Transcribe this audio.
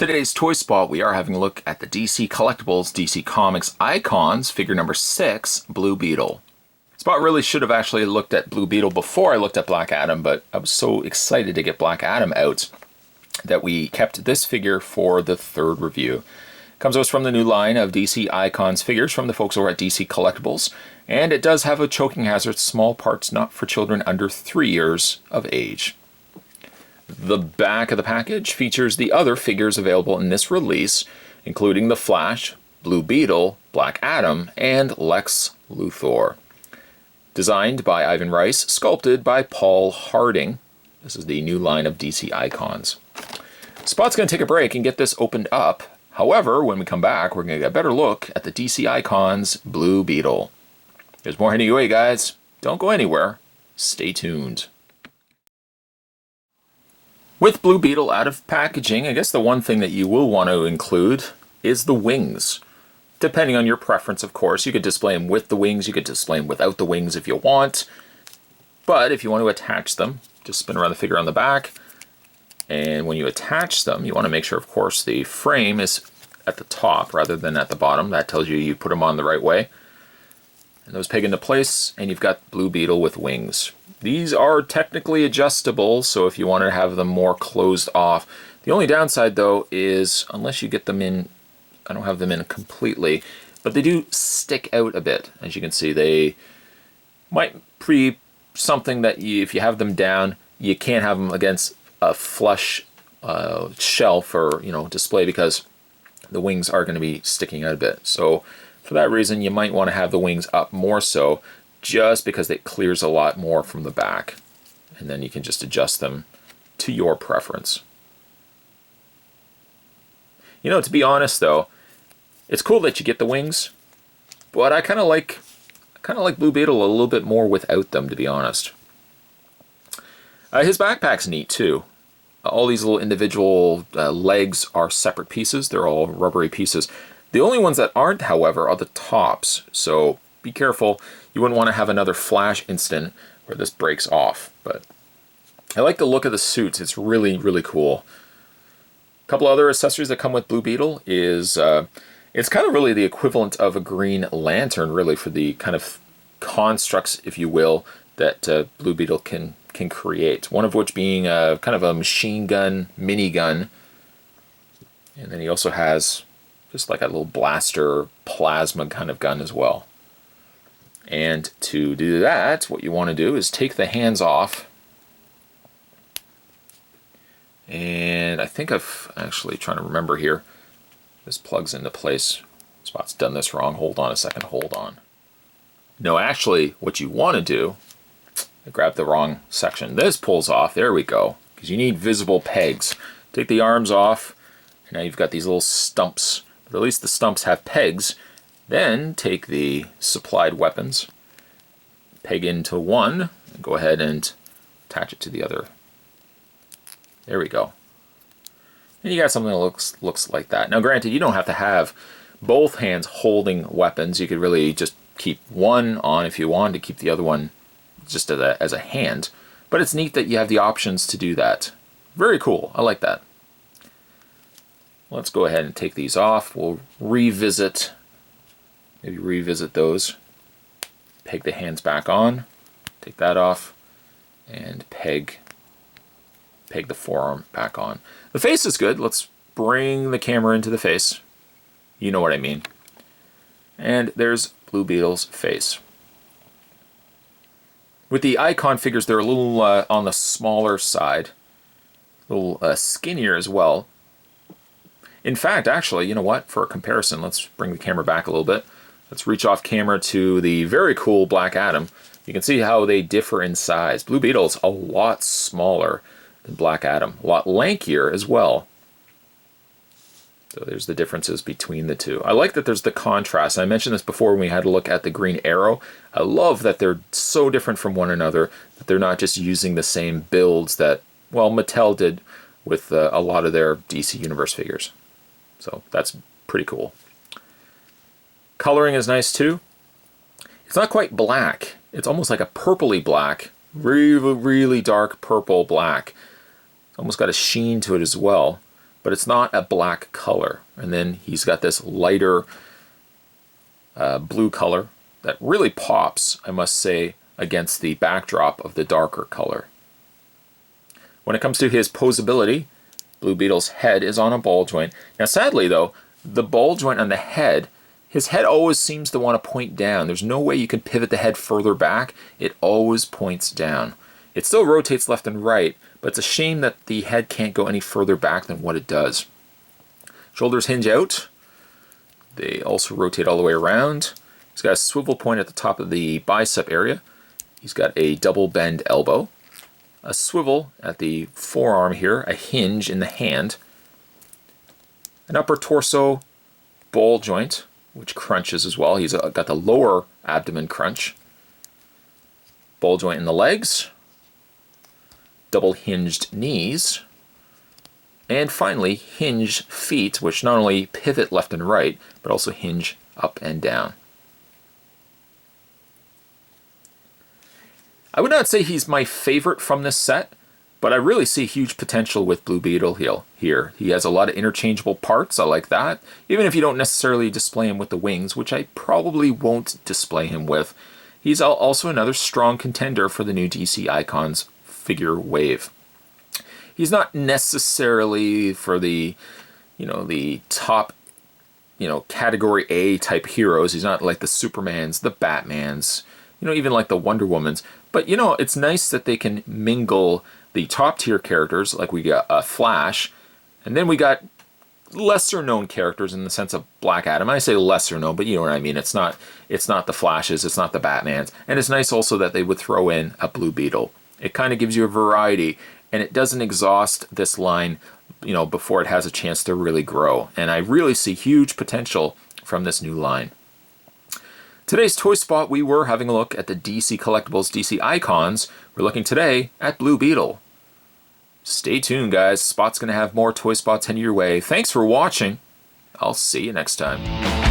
today's Toy Spot, we are having a look at the DC Collectibles DC Comics Icons, figure number 6, Blue Beetle. Spot really should have actually looked at Blue Beetle before I looked at Black Adam, but I was so excited to get Black Adam out that we kept this figure for the third review. Comes to us from the new line of DC Icons figures from the folks over at DC Collectibles, and it does have a choking hazard, small parts not for children under 3 years of age. The back of the package features the other figures available in this release, including the Flash, Blue Beetle, Black Adam, and Lex Luthor. Designed by Ivan Rice, sculpted by Paul Harding. This is the new line of DC Icons. Spot's going to take a break and get this opened up. However, when we come back, we're going to get a better look at the DC Icons Blue Beetle. There's more heading your way, guys. Don't go anywhere. Stay tuned. With Blue Beetle out of packaging, I guess the one thing that you will want to include is the wings. Depending on your preference, of course. You could display them with the wings, you could display them without the wings if you want. But if you want to attach them, just spin around the figure on the back. And when you attach them, you want to make sure, of course, the frame is at the top rather than at the bottom. That tells you put them on the right way. And those peg into place, and you've got Blue Beetle with wings. These are technically adjustable, so if you want to have them more closed off. The only downside, though, is unless you get them in, I don't have them in completely, but they do stick out a bit. As you can see, they might be something that if you have them down, you can't have them against a flush shelf or display because the wings are going to be sticking out a bit. So for that reason, you might want to have the wings up more so, just because it clears a lot more from the back. And then you can just adjust them to your preference. To be honest though, it's cool that you get the wings, but I kind of like Blue Beetle a little bit more without them, to be honest. His backpack's neat too. All these little individual legs are separate pieces. They're all rubbery pieces. The only ones that aren't, however, are the tops. So be careful. You wouldn't want to have another Flash incident where this breaks off. But I like the look of the suits. It's really, really cool. A couple other accessories that come with Blue Beetle is it's kind of really the equivalent of a Green Lantern, really, for the kind of constructs, if you will, that Blue Beetle can create. One of which being kind of a machine gun, minigun. And then he also has just like a little blaster plasma kind of gun as well. And to do that, what you want to do is take the hands off. And I think I've actually trying to remember here. This plugs into place. Spot's done this wrong. Hold on a second. Hold on. No, actually, what you want to do, I grabbed the wrong section. This pulls off. There we go. Because you need visible pegs. Take the arms off. And now you've got these little stumps. But at least the stumps have pegs. Then take the supplied weapons, peg into one, and go ahead and attach it to the other. There we go. And you got something that looks like that. Now granted, you don't have to have both hands holding weapons. You could really just keep one on if you want to keep the other one just as a hand. But it's neat that you have the options to do that. Very cool. I like that. Let's go ahead and take these off. We'll revisit those. Peg the hands back on. Take that off. And peg the forearm back on. The face is good. Let's bring the camera into the face. You know what I mean. And there's Blue Beetle's face. With the icon figures, they're a little on the smaller side. A little skinnier as well. In fact, actually, you know what? For a comparison, let's bring the camera back a little bit. Let's reach off camera to the very cool Black Adam. You can see how they differ in size. Blue Beetle's a lot smaller than Black Adam. A lot lankier as well. So there's the differences between the two. I like that there's the contrast. I mentioned this before when we had a look at the Green Arrow. I love that they're so different from one another, that they're not just using the same builds that, well, Mattel did with a lot of their DC Universe figures. So that's pretty cool. Coloring is nice too. It's not quite black. It's almost like a purpley black. Really, really dark purple black. It's almost got a sheen to it as well. but it's not a black color. And then he's got this lighter blue color that really pops, I must say, against the backdrop of the darker color. When it comes to his posability, Blue Beetle's head is on a ball joint. Now sadly though, the ball joint on the head, his head always seems to want to point down. There's no way you can pivot the head further back. It always points down. It still rotates left and right, but it's a shame that the head can't go any further back than what it does. Shoulders hinge out. They also rotate all the way around. He's got a swivel point at the top of the bicep area. He's got a double bend elbow, a swivel at the forearm here, a hinge in the hand, an upper torso ball joint, which crunches as well. He's got the lower abdomen crunch, ball joint in the legs, double hinged knees, and finally hinged feet, which not only pivot left and right, but also hinge up and down. I would not say he's my favorite from this set, but I really see huge potential with Blue Beetle here. He has a lot of interchangeable parts. I like that. Even if you don't necessarily display him with the wings, which I probably won't display him with, he's also another strong contender for the new DC Icons figure wave. He's not necessarily for the top, category A type heroes. He's not like the Supermans, the Batmans, even like the Wonder Womans. But, it's nice that they can mingle the top tier characters, like we got Flash, and then we got lesser known characters in the sense of Black Adam. I say lesser known, but you know what I mean. It's not the Flashes, it's not the Batmans. And it's nice also that they would throw in a Blue Beetle. It kind of gives you a variety, and it doesn't exhaust this line, before it has a chance to really grow. And I really see huge potential from this new line. Today's Toy Spot, we were having a look at the DC Collectibles DC Icons. We're looking today at Blue Beetle. Stay tuned, guys. Spot's going to have more Toy Spots heading your way. Thanks for watching. I'll see you next time.